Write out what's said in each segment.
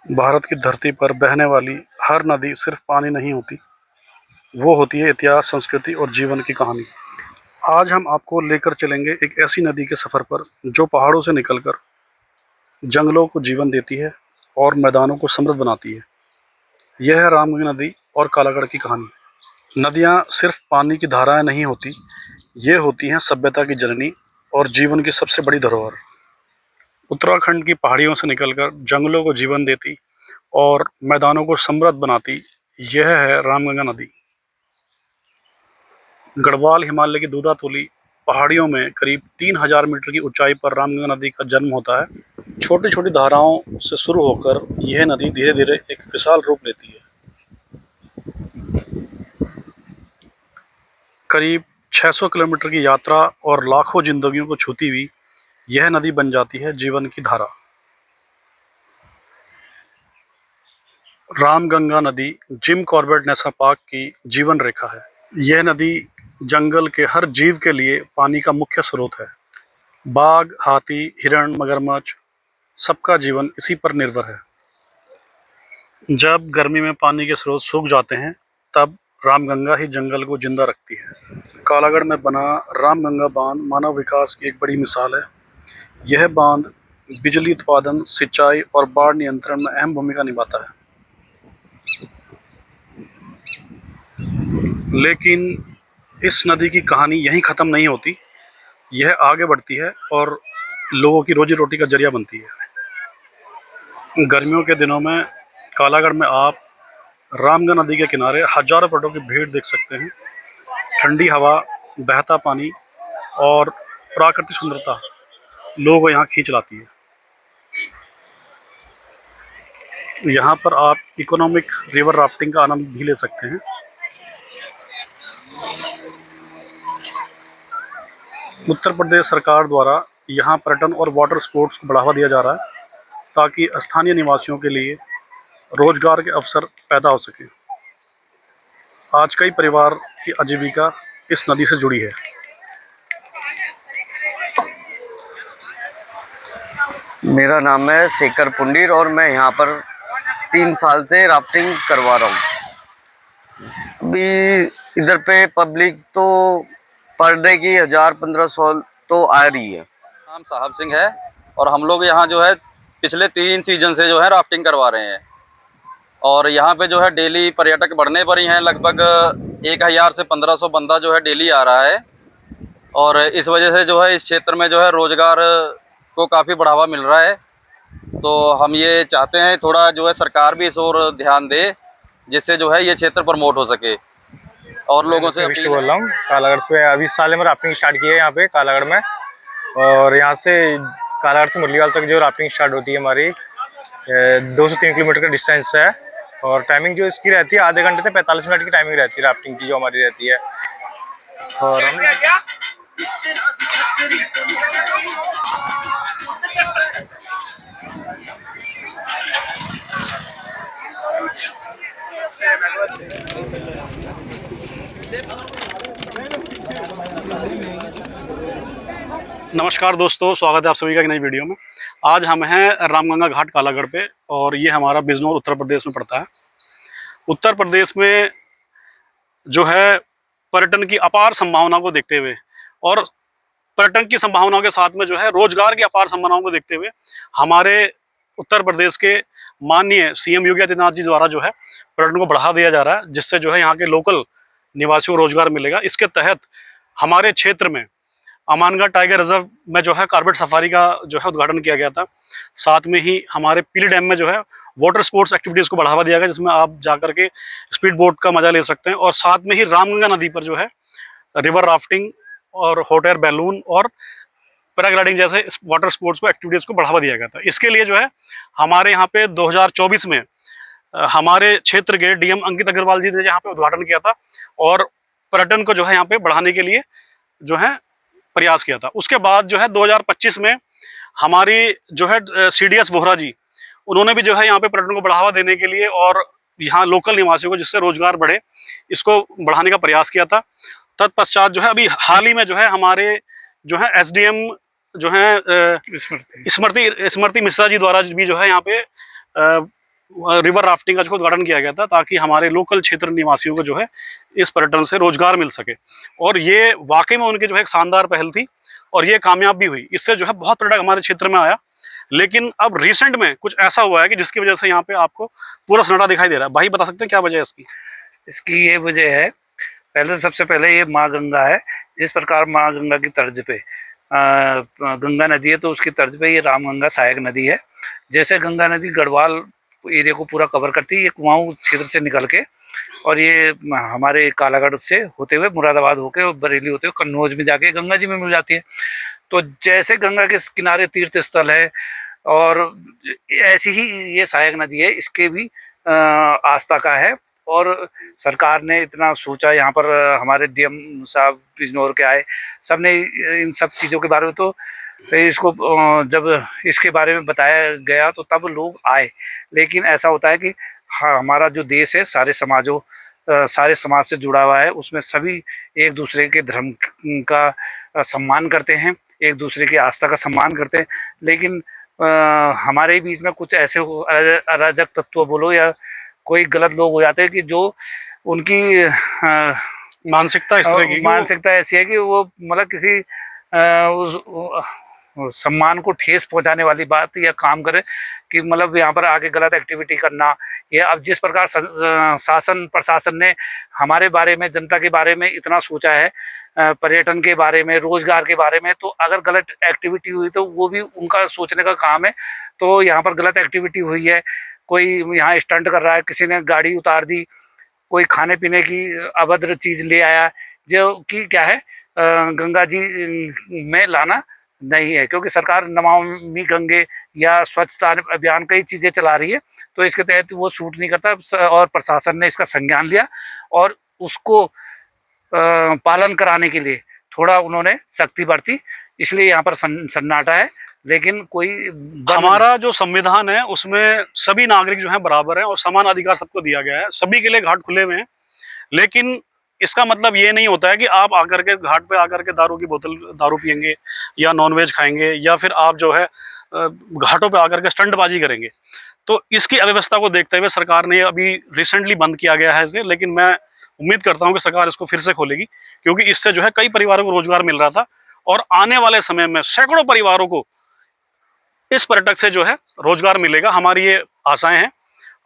भारत की धरती पर बहने वाली हर नदी सिर्फ पानी नहीं होती, वो होती है इतिहास, संस्कृति और जीवन की कहानी। आज हम आपको लेकर चलेंगे एक ऐसी नदी के सफ़र पर जो पहाड़ों से निकलकर जंगलों को जीवन देती है और मैदानों को समृद्ध बनाती है। यह है रामगंगा नदी और कालागढ़ की कहानी। नदियाँ सिर्फ पानी की धाराएं नहीं होती, ये होती हैं सभ्यता की जननी और जीवन की सबसे बड़ी धरोहर। उत्तराखंड की पहाड़ियों से निकलकर जंगलों को जीवन देती और मैदानों को समृद्ध बनाती, यह है रामगंगा नदी। गढ़वाल हिमालय की दूधातोली पहाड़ियों में करीब 3000 मीटर की ऊंचाई पर रामगंगा नदी का जन्म होता है। छोटी छोटी धाराओं से शुरू होकर यह नदी धीरे धीरे एक विशाल रूप लेती है। करीब 600 किलोमीटर की यात्रा और लाखों जिंदगियों को छूती हुई यह नदी बन जाती है जीवन की धारा। रामगंगा नदी जिम कॉर्बेट नेशनल पार्क की जीवन रेखा है। यह नदी जंगल के हर जीव के लिए पानी का मुख्य स्रोत है। बाघ, हाथी, हिरण, मगरमच्छ, सबका जीवन इसी पर निर्भर है। जब गर्मी में पानी के स्रोत सूख जाते हैं, तब रामगंगा ही जंगल को जिंदा रखती है। कालागढ़ में बना रामगंगा बांध मानव विकास की एक बड़ी मिसाल है। यह बांध बिजली उत्पादन, सिंचाई और बाढ़ नियंत्रण में अहम भूमिका निभाता है। लेकिन इस नदी की कहानी यहीं ख़त्म नहीं होती। यह आगे बढ़ती है और लोगों की रोजी रोटी का जरिया बनती है। गर्मियों के दिनों में कालागढ़ में आप रामगंगा नदी के किनारे हजारों पर्यटकों की भीड़ देख सकते हैं। ठंडी हवा, बहता पानी और प्राकृतिक सुंदरता लोगों को यहाँ खींच लाती है। यहाँ पर आप इकोनॉमिक रिवर राफ्टिंग का आनंद भी ले सकते हैं। उत्तर प्रदेश सरकार द्वारा यहाँ पर्यटन और वाटर स्पोर्ट्स को बढ़ावा दिया जा रहा है, ताकि स्थानीय निवासियों के लिए रोजगार के अवसर पैदा हो सके। आज कई परिवार की आजीविका इस नदी से जुड़ी है। मेरा नाम है शेखर पुंडीर और मैं यहाँ पर 3 साल से राफ्टिंग करवा रहा हूँ। अभी इधर पे पब्लिक तो पर डे की 1000-1500 तो आ रही है। नाम साहब सिंह है और हम लोग यहाँ जो है पिछले 3 सीजन से जो है राफ्टिंग करवा रहे हैं और यहाँ पे जो है डेली पर्यटक बढ़ने पर ही हैं। लगभग 1000 से 1500 बंदा जो है डेली आ रहा है और इस वजह से जो है इस क्षेत्र में जो है रोजगार को काफ़ी बढ़ावा मिल रहा है। तो हम ये चाहते हैं थोड़ा जो है सरकार भी इस ओर ध्यान दे, जिससे जो है ये क्षेत्र प्रमोट हो सके। और लोगों से बोल रहा हूँ कालागढ़ पे अभी इस साल में राफ्टिंग स्टार्ट की है यहाँ पे कालागढ़ में। और यहाँ से कालागढ़ से मुरलीवाल तक जो राफ्टिंग स्टार्ट होती है हमारी 2 से 3 किलोमीटर का डिस्टेंस है। और टाइमिंग जो इसकी रहती है आधे घंटे से 45 मिनट की टाइमिंग रहती है राफ्टिंग की जो हमारी रहती है। और हम नमस्कार दोस्तों, स्वागत है आप सभी का एक नई वीडियो में। आज हम हैं रामगंगा घाट कालागढ़ पे और ये हमारा बिजनौर उत्तर प्रदेश में पड़ता है। उत्तर प्रदेश में जो है पर्यटन की अपार संभावना को देखते हुए और पर्यटन की संभावनाओं के साथ में जो है रोजगार की अपार संभावनाओं को देखते हुए हमारे उत्तर प्रदेश के माननीय सीएम योगी आदित्यनाथ जी द्वारा जो है पर्यटन को बढ़ावा दिया जा रहा है, जिससे जो है यहाँ के लोकल निवासियों को रोजगार मिलेगा। इसके तहत हमारे क्षेत्र में अमानगढ़ टाइगर रिजर्व में जो है कार्बेट सफारी का जो है उद्घाटन किया गया था। साथ में ही हमारे पीली डैम में जो है वाटर स्पोर्ट्स एक्टिविटीज़ को बढ़ावा दिया गया, जिसमें आप जाकर के स्पीड बोट का मजा ले सकते हैं। और साथ में ही रामगंगा नदी पर जो है रिवर राफ्टिंग और हॉट एयर बैलून और पैराग्लाइडिंग जैसे वाटर स्पोर्ट्स को एक्टिविटीज़ को बढ़ावा दिया गया था। इसके लिए जो है हमारे यहाँ पे 2024 में हमारे क्षेत्र के डीएम अंकित अग्रवाल जी ने यहाँ पे उद्घाटन किया था और पर्यटन को जो है यहाँ पे बढ़ाने के लिए जो है प्रयास किया था। उसके बाद जो है 2025 में हमारी जो है सीडीएस बोहरा जी, उन्होंने भी जो है यहाँ पे पर्यटन को बढ़ावा देने के लिए और यहाँ लोकल निवासियों को जिससे रोजगार बढ़े, इसको बढ़ाने का प्रयास किया था। तत्पश्चात जो है अभी हाल ही में जो है हमारे जो है एसडीएम जो है स्मृति मिश्रा जी द्वारा भी जो है यहाँ पे रिवर राफ्टिंग का जो उद्घाटन किया गया था, ताकि हमारे लोकल क्षेत्र निवासियों को जो है इस पर्यटन से रोजगार मिल सके। और ये वाकई में उनकी जो है एक शानदार पहल थी और ये कामयाब भी हुई। इससे जो है बहुत पर्यटक हमारे क्षेत्र में आया। लेकिन अब रिसेंट में कुछ ऐसा हुआ है कि जिसकी वजह से यहाँ पे आपको पूरा सन्नाटा दिखाई दे रहा है। भाई बता सकते हैं क्या वजह है इसकी? इसकी ये वजह है, पहले सबसे पहले ये माँ गंगा है। जिस प्रकार माँ गंगा की तर्ज पे गंगा नदी है, तो उसकी तर्ज पे ये रामगंगा सहायक नदी है। जैसे गंगा नदी गढ़वाल एरिया को पूरा कवर करती है, ये कुमाऊं क्षेत्र से निकल के और ये हमारे कालागढ़ से होते हुए मुरादाबाद होके और बरेली होते हुए कन्नौज में जाके गंगा जी में मिल जाती है। तो जैसे गंगा के किनारे तीर्थ स्थल है और ऐसी ही ये सहायक नदी है, इसके भी आस्था का है। और सरकार ने इतना सोचा, यहाँ पर हमारे डीएम साहब बिजनौर के आए, सब ने इन सब चीज़ों के बारे में, तो इसको जब इसके बारे में बताया गया तो तब लोग आए। लेकिन ऐसा होता है कि हाँ, हमारा जो देश है सारे समाज से जुड़ा हुआ है, उसमें सभी एक दूसरे के धर्म का सम्मान करते हैं, एक दूसरे की आस्था का सम्मान करते हैं। लेकिन हमारे बीच में कुछ ऐसे अराजक तत्व बोलो या कोई गलत लोग हो जाते हैं कि जो उनकी मानसिकता इस तरह की मानसिकता ऐसी है कि वो मतलब किसी उस सम्मान को ठेस पहुंचाने वाली बात या काम करे कि मतलब यहाँ पर आके गलत एक्टिविटी करना। या अब जिस प्रकार शासन प्रशासन ने हमारे बारे में, जनता के बारे में इतना सोचा है, पर्यटन के बारे में, रोजगार के बारे में, तो अगर गलत एक्टिविटी हुई तो वो भी उनका सोचने का काम है। तो यहाँ पर गलत एक्टिविटी हुई है, कोई यहाँ स्टंट कर रहा है, किसी ने गाड़ी उतार दी, कोई खाने पीने की अभद्र चीज़ ले आया, जो कि क्या है गंगा जी में लाना नहीं है। क्योंकि सरकार नमामि गंगे या स्वच्छता अभियान कई चीज़ें चला रही है, तो इसके तहत वो सूट नहीं करता। और प्रशासन ने इसका संज्ञान लिया और उसको पालन कराने के लिए थोड़ा उन्होंने सख्ती बरती, इसलिए यहाँ पर सन्नाटा है। लेकिन कोई हमारा जो संविधान है उसमें सभी नागरिक जो हैं बराबर हैं और समान अधिकार सबको दिया गया है, सभी के लिए घाट खुले हुए हैं। लेकिन इसका मतलब ये नहीं होता है कि आप आकर के घाट पे आकर के दारू पियेंगे या नॉनवेज खाएंगे या फिर आप जो है घाटों पे आकर के स्टंटबाजी करेंगे। तो इसकी अव्यवस्था को देखते हुए सरकार ने अभी रिसेंटली बंद किया गया है इसे, लेकिन मैं उम्मीद करता हूँ कि सरकार इसको फिर से खोलेगी, क्योंकि इससे जो है कई परिवारों को रोजगार मिल रहा था और आने वाले समय में सैकड़ों परिवारों को इस पर्यटक से जो है रोजगार मिलेगा। हमारी ये आशाएं हैं।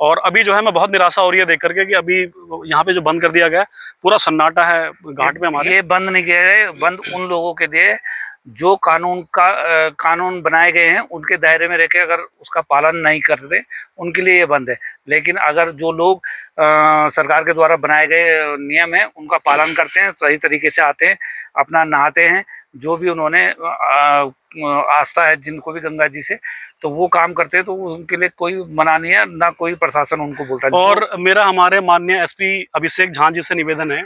और अभी जो है मैं बहुत निराशा हो रही है देख करके कि अभी यहाँ पे जो बंद कर दिया गया है, पूरा सन्नाटा है घाट पे हमारे। ये बंद नहीं किया गया, बंद उन लोगों के लिए जो कानून बनाए गए हैं उनके दायरे में रहकर अगर उसका पालन नहीं करते, उनके लिए ये बंद है। लेकिन अगर जो लोग सरकार के द्वारा बनाए गए नियम हैं उनका पालन करते हैं, सही तरीके से आते हैं, अपना नहाते हैं, जो भी उन्होंने आस्था है जिनको भी गंगा जी से, तो वो काम करते हैं, तो उनके लिए कोई मना नहीं है, ना कोई प्रशासन उनको बोलता है। और मेरा हमारे माननीय एसपी अभिषेक झा जी से निवेदन है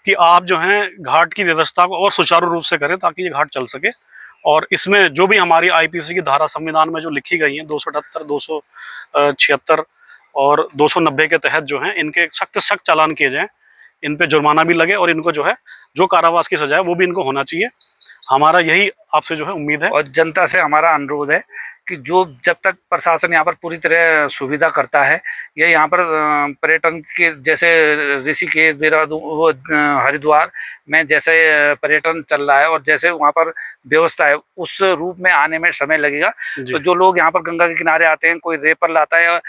कि आप जो हैं घाट की व्यवस्था को और सुचारू रूप से करें ताकि ये घाट चल सके। और इसमें जो भी हमारी आईपीसी की धारा संविधान में जो लिखी गई हैं 278, 276 और 290 के तहत जो है इनके सख्त सख्त चालान किए जाएं, इन पे जुर्माना भी लगे और इनको जो है जो कारावास की सजा है वो भी इनको होना चाहिए। हमारा यही आपसे जो है उम्मीद है। और जनता से हमारा अनुरोध है कि जो जब तक प्रशासन यहाँ पर पूरी तरह सुविधा करता है, या यहाँ पर पर्यटन के जैसे ऋषिकेश, देहरादून, हरिद्वार में जैसे पर्यटन चल रहा है और जैसे वहाँ पर व्यवस्था है, उस रूप में आने में समय लगेगा। तो जो लोग यहाँ पर गंगा के किनारे आते हैं, कोई रेपर लाता है या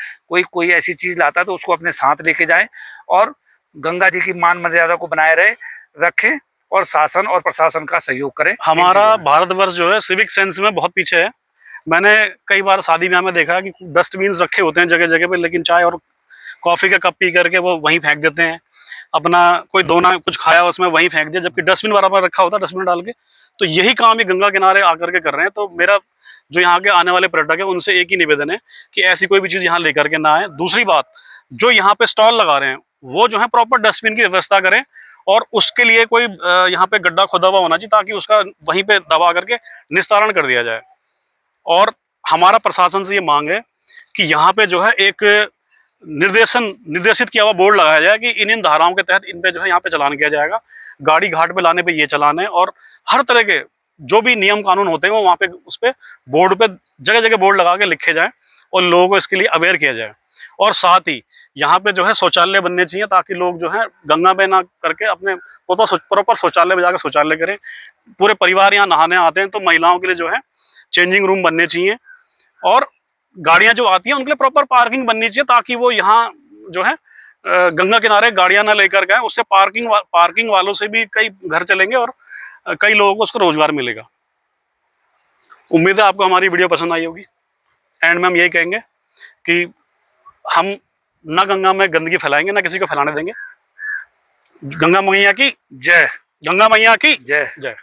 कोई ऐसी चीज़ लाता है, तो उसको अपने साथ लेके जाएं और गंगा जी की मान मर्यादा को बनाए रखें और शासन और प्रशासन का सहयोग करें। हमारा भारतवर्ष जो है सिविक सेंस में बहुत पीछे है। मैंने कई बार शादी ब्याह में देखा कि डस्टबिन रखे होते हैं जगह जगह पे, लेकिन चाय और कॉफ़ी का कप पी करके वो वहीं फेंक देते हैं। अपना कोई दोना कुछ खाया उसमें वहीं फेंक दिया, जबकि डस्टबिन बराबर रखा होता है, डस्टबिन डाल के। तो यही काम ये गंगा किनारे आकर के कर रहे हैं। तो मेरा जो यहाँ के आने वाले पर्यटक है उनसे एक ही निवेदन है कि ऐसी कोई भी चीज़ यहाँ लेकर के ना आए। दूसरी बात, जो यहाँ पे स्टॉल लगा रहे हैं वो जो है प्रॉपर डस्टबिन की व्यवस्था करें और उसके लिए कोई यहाँ पे गड्ढा खोदा हुआ होना चाहिए ताकि उसका वहीं पे दबा करके निस्तारण कर दिया जाए। और हमारा प्रशासन से ये मांग है कि यहाँ पे जो है एक निर्देशित किया हुआ बोर्ड लगाया जाए कि इन धाराओं के तहत इन पे जो है यहाँ पे चालान किया जाएगा। गाड़ी घाट पे लाने पे ये चालान है और हर तरह के जो भी नियम कानून होते हैं वो वहाँ पे उस पे बोर्ड पे जगह जगह बोर्ड लगा के लिखे जाएं और लोगों को इसके लिए अवेयर किया जाए। और साथ ही यहाँ पे जो है शौचालय बनने चाहिए, ताकि लोग जो है गंगा में ना करके अपने प्रॉपर शौचालय में जाकर शौचालय करें। पूरे परिवार यहाँ नहाने आते हैं, तो महिलाओं के लिए जो है चेंजिंग रूम बनने चाहिए, और गाड़ियां जो आती हैं उनके लिए प्रॉपर पार्किंग बननी चाहिए, ताकि वो यहाँ जो है गंगा किनारे गाड़ियां ना लेकर गए। उससे पार्किंग वालों से भी कई घर चलेंगे और कई लोगों को उसको रोजगार मिलेगा। उम्मीद है आपको हमारी वीडियो पसंद आई होगी। एंड में हम यही कहेंगे कि हम ना गंगा में गंदगी फैलाएंगे, ना किसी को फैलाने देंगे। गंगा मैया की जय। गंगा मैया की जय। जय।